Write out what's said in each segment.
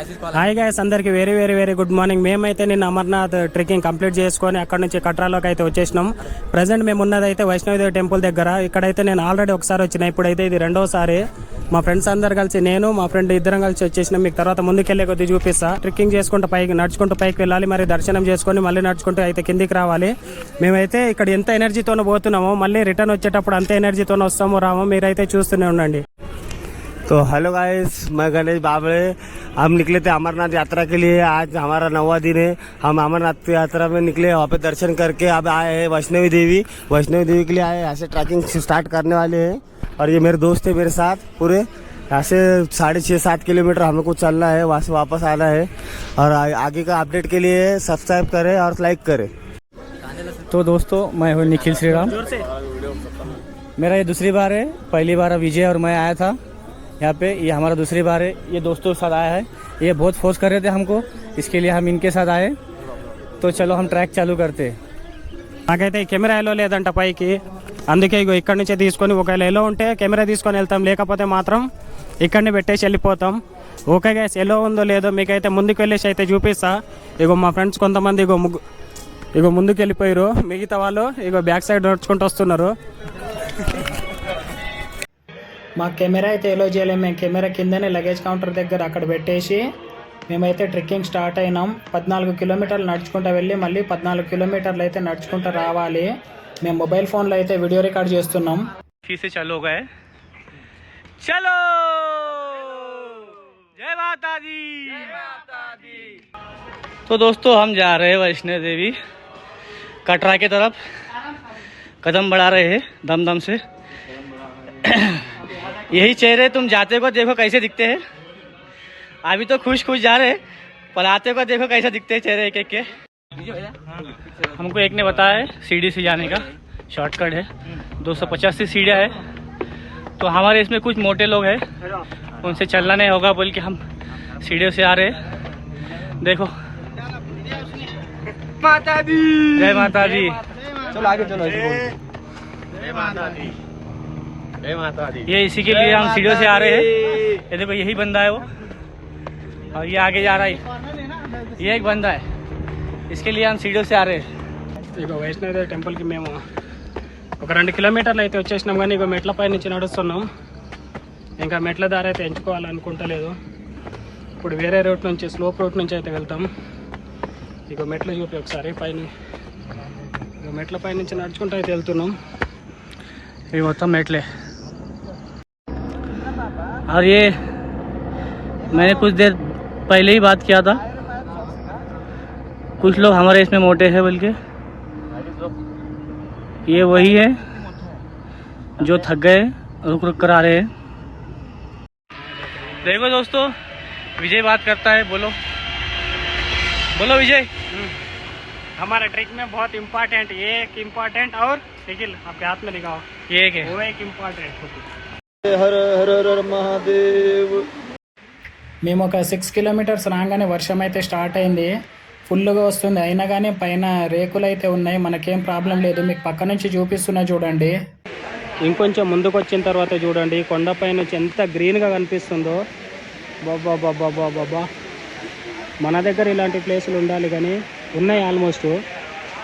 Hi guys, అందరికి very very very good morning. మేమైతే నిన్న అమర్నాథ్ ట్రెక్కింగ్ కంప్లీట్ చేసుకొని అక్కడ నుంచి కట్రాలోకి అయితే వచ్చేసినాం. ప్రజెంట్ మేము ఉన్నదైతే వైష్ణవిదేవి టెంపుల్ దగ్గర. ఇక్కడైతే నేను ఆల్రెడీ ఒకసారి వచ్చిన, ఇప్పుడైతే ఇది రెండోసారి. మా ఫ్రెండ్స్ అందరు కలిసి, నేను మా ఫ్రెండ్ ఇద్దరం కలిసి వచ్చేసినాం. మీకు తర్వాత ముందుకెళ్లే కొద్ది చూపిస్తా. ట్రెక్కింగ్ చేసుకుంటూ పైకి నడుచుకుంటూ పైకి వెళ్ళాలి, మరి దర్శనం చేసుకొని మళ్ళీ నడుచుకుంటూ అయితే కిందికి రావాలి. మేమైతే ఇక్కడ ఎంత ఎనర్జీతోనో పోతున్నామో మళ్ళీ రిటర్న్ వచ్చేటప్పుడు అంతే ఎనర్జీతోనో వస్తామో రామో మీరైతే చూస్తూనే ఉండండి. तो हेलो गाइस, मैं गणेश बाबड़े। हम निकले थे अमरनाथ यात्रा के लिए। आज हमारा 9वां दिन है। हम अमरनाथ यात्रा में निकले, वहाँ पे दर्शन करके अब आए हैं वैष्णवी देवी के लिए आए। यहाँ से ट्रैकिंग स्टार्ट करने वाले हैं और ये मेरे दोस्त है मेरे साथ पूरे। यहाँ से 6.5-7 किलोमीटर हमें को चलना है, वहाँ से वापस आना है। और आगे का अपडेट के लिए सब्सक्राइब करें और लाइक करें। तो दोस्तों, मैं हूँ निखिल श्रीराम। मेरा ये दूसरी बार है। पहली बार विजय और मैं आया था यहाँ पे, ये हमारा दूसरी बार है। ये दोस्तों के साथ आया है। ये बहुत फोर्स कर रहे थे हमको, इसके लिए हम इनके साथ आए। तो चलो हम ट्रैक चालू करते। నాకైతే ఈ కెమెరా ఎలో లేదంట పైకి, అందుకే ఇగో ఇక్కడ నుంచే తీసుకొని, ఒకవేళ ఎలో ఉంటే కెమెరా తీసుకొని వెళ్తాం, లేకపోతే మాత్రం ఇక్కడనే పెట్టేసి వెళ్ళిపోతాం. ఓకే గైస్, ఎలో ఉందో లేదో మీకైతే ముందుకు వెళ్ళేసి అయితే చూపిస్తా. ఇగో మా ఫ్రెండ్స్ కొంతమంది ఇగో ముందుకు వెళ్ళిపోయారు, మిగతా వాళ్ళు ఇగో బ్యాక్ సైడ్ నడుచుకుంటూ వస్తున్నారు. మా కెమెరా అయితే ఎలో చేయలేము. మేము కెమెరా కిందనే లగేజ్ కౌంటర్ దగ్గర అక్కడ పెట్టేసి మేమైతే ట్రెక్కింగ్ స్టార్ట్ అయినాం. 14 కిలోమీటర్లు నడుచుకుంటూ వెళ్ళి మళ్ళీ 14 కిలోమీటర్లు అయితే నడుచుకుంటూ రావాలి. మేము మొబైల్ ఫోన్లో అయితే వీడియో రికార్డ్ చేస్తున్నాం. चलो गए, चलो जय माता दी। तो दोस्तों, हम जा रहे हैं वैष्णो देवी कटरा की तरफ। कदम बढ़ा रहे हैं दम दम से। यही चेहरे तुम जाते को देखो कैसे दिखते हैं। अभी तो खुश खुश जा रहे, पर आते को देखो कैसे दिखते हैं चेहरे एक एक के। हमको एक ने बताया है सीढ़ी से जाने का शॉर्टकट है, 285 सीढ़ियाँ है। तो हमारे इसमें कुछ मोटे लोग हैं, उनसे चलना नहीं होगा बोल के हम सीढ़ियों से आ रहे हैं। देखो, माता दी, जय माता दी। चलो आगे चलो, जय माता दी, जय माता दी। ये इसी के लिए हम सीढ़ियों से आ रहे हैं। ये देखो, यही बंदा है वो, और ये आगे जा रहा है। ये एक बंदा है, इसके लिए हम सीढ़ियों से आ रहे हैं। ఇగో వైష్ణవిదేవి టెంపుల్కి మేము ఒక 2 కిలోమీటర్లు అయితే వచ్చేసినాం, కానీ ఇగో మెట్లపై నుంచి నడుస్తున్నాం. ఇంకా మెట్ల దారి అయితే ఎంచుకోవాలనుకుంటలేదు. ఇప్పుడు వేరే రూట్ నుంచి, స్లోప్ రూట్ నుంచి అయితే వెళ్తాం. ఇగో మెట్లు చూపి ఒకసారి పైన. ఇగో మెట్లపై నుంచి నడుచుకుంటూ అయితే వెళ్తున్నాం. ఇవి మొత్తం మెట్లే. और ये मैंने कुछ देर पहले ही बात किया था, कुछ लोग हमारे इसमें मोटे हैं बल्कि ये वही है जो थक गए, रुक रुक कर आ रहे हैं। देखो दोस्तों, विजय बात करता है। बोलो बोलो विजय। हमारा ट्रिक में बहुत इम्पोर्टेंट, ये एक इम्पोर्टेंट और निखिल आपके हाथ में दिखाओ, ये एक है, वो एक इम्पोर्टेंट. हर हर हर महादेव। మేము ఒక 6 కిలోమీటర్స్ రాగానే వర్షం అయితే స్టార్ట్ అయింది. ఫుల్గా వస్తుంది, అయినా కానీ పైన రేకులు అయితే ఉన్నాయి, మనకేం ప్రాబ్లం లేదు. మీకు పక్క నుంచి చూపిస్తున్నా చూడండి. ఇంకొంచెం ముందుకు వచ్చిన తర్వాత చూడండి, కొండపై నుంచి ఎంత గ్రీన్గా కనిపిస్తుందో. బాబా బాబా బాబా బాబా, మన దగ్గర ఇలాంటి ప్లేసులు ఉండాలి, కానీ ఉన్నాయి ఆల్మోస్ట్,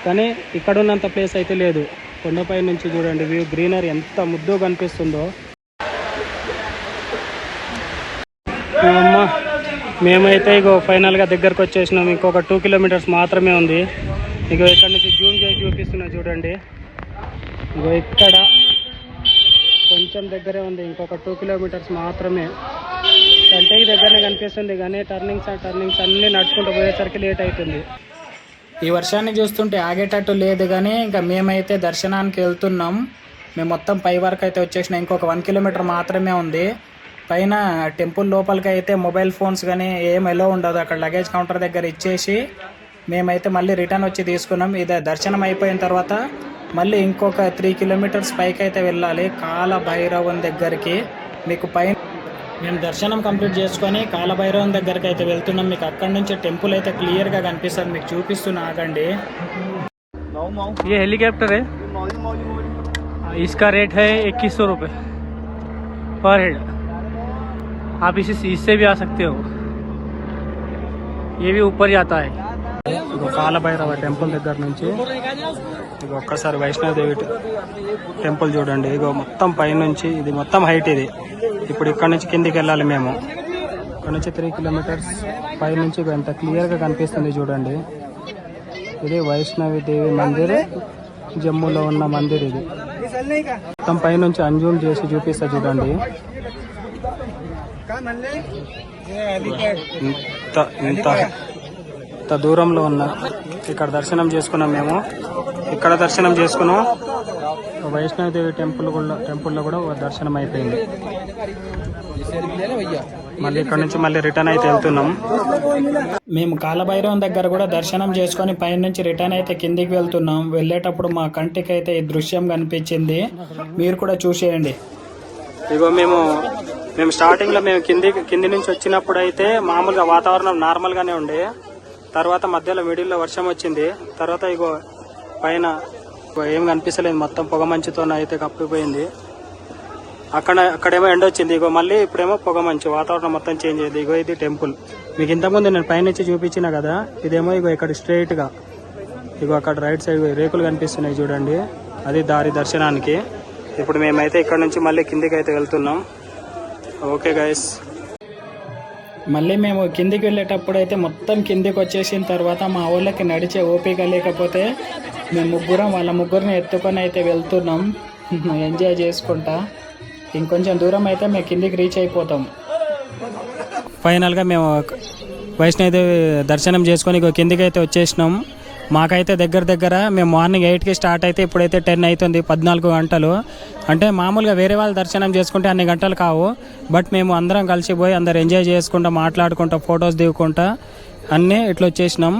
కానీ ఇక్కడ ఉన్నంత ప్లేస్ అయితే లేదు. కొండపై నుంచి చూడండి వ్యూ, గ్రీనరీ ఎంత ముద్దుగా కనిపిస్తుందో. అమ్మ, మేమైతే ఇగో ఫైనల్గా దగ్గరకు వచ్చేసినాం. ఇంకొక 2 కిలోమీటర్స్ మాత్రమే ఉంది. ఇగో ఇక్కడ నుంచి జూమ్ చేసి చూపిస్తున్నా చూడండి. ఇగో ఇక్కడ కొంచెం దగ్గరే ఉంది, ఇంకొక 2 కిలోమీటర్స్ మాత్రమే. కంటికి దగ్గరనే కనిపిస్తుంది, కానీ టర్నింగ్స్ అన్నీ నడుచుకుంటూ పోయేసరికి లేట్ అవుతుంది. ఈ వర్షాన్ని చూస్తుంటే ఆగేటట్టు లేదు, కానీ ఇంకా మేమైతే దర్శనానికి వెళ్తున్నాం. మేము మొత్తం పై వరకు అయితే వచ్చేసినాం. ఇంకొక 1 కిలోమీటర్ మాత్రమే ఉంది. పైన టెంపుల్ లోపలికి అయితే మొబైల్ ఫోన్స్ కానీ ఏం ఎలో ఉండదు. అక్కడ లగేజ్ కౌంటర్ దగ్గర ఇచ్చేసి మేమైతే మళ్ళీ రిటర్న్ వచ్చి తీసుకున్నాం. ఇది దర్శనం అయిపోయిన తర్వాత మళ్ళీ ఇంకొక 3 కిలోమీటర్స్ పైకి అయితే వెళ్ళాలి, కాలభైరవం దగ్గరికి. మీకు పైన మేము దర్శనం కంప్లీట్ చేసుకొని కాలభైరవం దగ్గరికి అయితే వెళ్తున్నాం. మీకు అక్కడి నుంచి టెంపుల్ అయితే క్లియర్గా కనిపిస్తుంది, మీకు చూపిస్తున్నా ఆగండి. ये हेलीकॉप्टर है, इसका रेट है 2100 रुपये पर हेड। आप इससे भी आ सकते हो। ये भी ऊपर जाता है। ఇక కాలభైరవ టెంపుల్ దగ్గర నుంచి ఇక ఒక్కసారి వైష్ణోదేవి టెంపుల్ చూడండి. ఇగో మొత్తం పైనుంచి ఇది మొత్తం హైట్ ఇది. ఇప్పుడు ఇక్కడ నుంచి కిందికి వెళ్ళాలి మేము. ఇక్కడ నుంచి 3 కిలోమీటర్స్ పైనుంచి ఎంత క్లియర్గా కనిపిస్తుంది చూడండి. ఇది వైష్ణవి మందిర్, జమ్మూలో ఉన్న మందిర్ ఇది. మొత్తం పైనుంచి అంజూమ్ చేసి చూపిస్తా చూడండి. ఇంత దూరంలో ఉన్న ఇక్కడ దర్శనం చేసుకున్నాం మేము. ఇక్కడ దర్శనం చేసుకున్నాం. వైష్ణోదేవి టెంపుల్లో కూడా దర్శనం అయిపోయింది. మళ్ళీ ఇక్కడ నుంచి మళ్ళీ రిటర్న్ అయితే వెళ్తున్నాం. మేము కాలభైరవం దగ్గర కూడా దర్శనం చేసుకొని పైన నుంచి రిటర్న్ అయితే కిందికి వెళ్తున్నాం. వెళ్ళేటప్పుడు మా కంటికి అయితే ఈ దృశ్యం కనిపించింది, మీరు కూడా చూసేయండి. ఇగో మేము స్టార్టింగ్ లో మేము కింది నుంచి వచ్చినప్పుడు అయితే మామూలుగా వాతావరణం నార్మల్ గానే ఉండే. తర్వాత మధ్యలో మిడిల్లో వర్షం వచ్చింది. తర్వాత ఇగో పైన ఏం కనిపిస్తలేదు, మొత్తం పొగ మంచుతో అయితే కప్పిపోయింది. అక్కడేమో ఎండ వచ్చింది. ఇగో మళ్ళీ ఇప్పుడేమో పొగ మంచు, వాతావరణం మొత్తం చేంజ్ అయింది. ఇగో ఇది టెంపుల్. మీకు ఇంతకుముందు నేను పైనుంచి చూపించిన కదా, ఇదేమో ఇగో ఇక్కడ స్ట్రైట్ గా ఇగో అక్కడ రైట్ సైడ్ రేకులు కనిపిస్తున్నాయి చూడండి, అది దారి దర్శనానికి. ఇప్పుడు మేమైతే ఇక్కడ నుంచి మళ్ళీ కిందికి అయితే వెళ్తున్నాం. ఓకే గైస్, మళ్ళీ మేము కిందికి వెళ్ళేటప్పుడు అయితే మొత్తం కిందికి వచ్చేసిన తర్వాత మా ఊళ్ళకి నడిచే ఓపిక లేకపోతే మేము వాళ్ళ ముగ్గురిని ఎత్తుకొని అయితే వెళ్తున్నాం ఎంజాయ్ చేసుకుంటా. ఇంకొంచెం దూరం అయితే మేము కిందికి రీచ్ అయిపోతాం. ఫైనల్గా మేము వైష్ణోదేవి దర్శనం చేసుకొని కిందికి అయితే వచ్చేసినాం. మాకైతే దగ్గర మేము మార్నింగ్ 8కి స్టార్ట్ అయితే ఇప్పుడైతే 10 అవుతుంది, 14 గంటలు. అంటే మామూలుగా వేరే వాళ్ళు దర్శనం చేసుకుంటే అన్ని గంటలు కావు. బట్ మేము అందరం కలిసిపోయి అందరు ఎంజాయ్ చేసుకుంటా, మాట్లాడుకుంటా, ఫొటోస్ దిగుకుంటా అన్నీ ఇట్లా వచ్చేసినాం.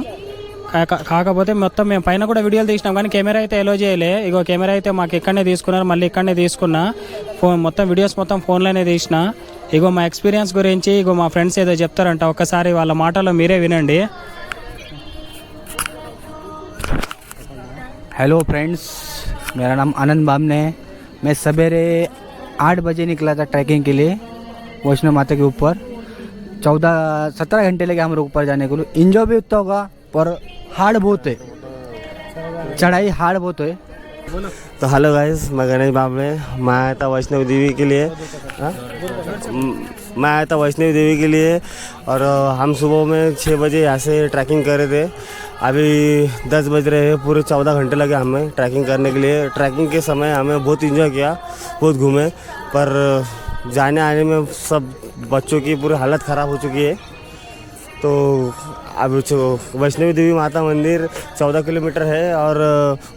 కాకపోతే మొత్తం మేము పైన కూడా వీడియోలు తీసినాం కానీ కెమెరా అయితే ఎలో చేయలే. ఇగో కెమెరా అయితే మాకు ఇక్కడనే తీసుకున్నారు, మళ్ళీ ఇక్కడనే తీసుకున్నా. మొత్తం వీడియోస్ మొత్తం ఫోన్లోనే తీసిన. ఇగో మా ఎక్స్పీరియన్స్ గురించి ఇగో మా ఫ్రెండ్స్ ఏదో చెప్తారంట, ఒక్కసారి వాళ్ళ మాటలో మీరే వినండి. हेलो फ्रेंड्स, मेरा नाम आनंद बामने है। मैं सवेरे 8 बजे निकला था ट्रैकिंग के लिए वैष्णो माता के ऊपर। 17 घंटे लगे हमारे ऊपर जाने के लिए। इंजॉय भी उतना होगा पर हार्ड बहुत है, चढ़ाई हार्ड बहुत है। तो हेलो गाइस, मैं गणेश बाबले। मैं आया था वैष्णवी देवी के लिए। मैं आया था वैष्णवी देवी के लिए और हम सुबह में 6 बजे यहाँ से ट्रैकिंग कर रहे थे। अभी 10 बज रहे हैं। पूरे 14 घंटे लगे हमें ट्रैकिंग करने के लिए। ट्रैकिंग के समय हमें बहुत इंजॉय किया, बहुत घूमे, पर जाने आने में सब बच्चों की पूरी हालत ख़राब हो चुकी है। तो अब वैष्णवी देवी माता मंदिर 14 किलोमीटर है और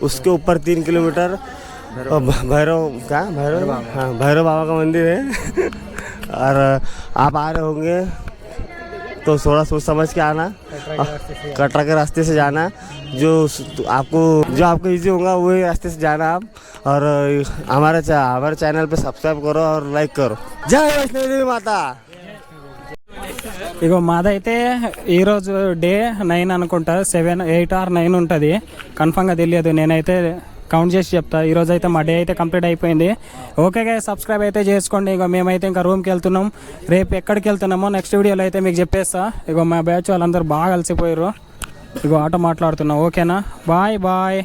उसके ऊपर 3 किलोमीटर भैरव बाबा का मंदिर है। और आप आ रहे होंगे तो थोड़ा सोच समझ के आना, कटरा के रास्ते से जाना, जो आपको इजी होगा वही रास्ते से जाना आप। और हमारे चैनल पे सब्सक्राइब करो और लाइक करो। जय वैष्णवी देवी माता। ఇగో మాదైతే ఈరోజు డే 9 అనుకుంటా, 7, 8 or 9 ఉంటుంది, కన్ఫామ్గా తెలియదు. నేనైతే కౌంట్ చేసి చెప్తా. ఈరోజు అయితే మా డే అయితే కంప్లీట్ అయిపోయింది. ఓకే, సబ్స్క్రైబ్ అయితే చేసుకోండి. ఇగో మేమైతే ఇంకా రూమ్కి వెళ్తున్నాం. రేపు ఎక్కడికి వెళ్తున్నామో నెక్స్ట్ వీడియోలో అయితే మీకు చెప్పేస్తా. ఇగో మా బ్యాచ్ వాళ్ళందరూ బాగా కలిసిపోయారు. ఇగో ఆటో మాట్లాడుతున్నాం. ఓకేనా, బాయ్ బాయ్.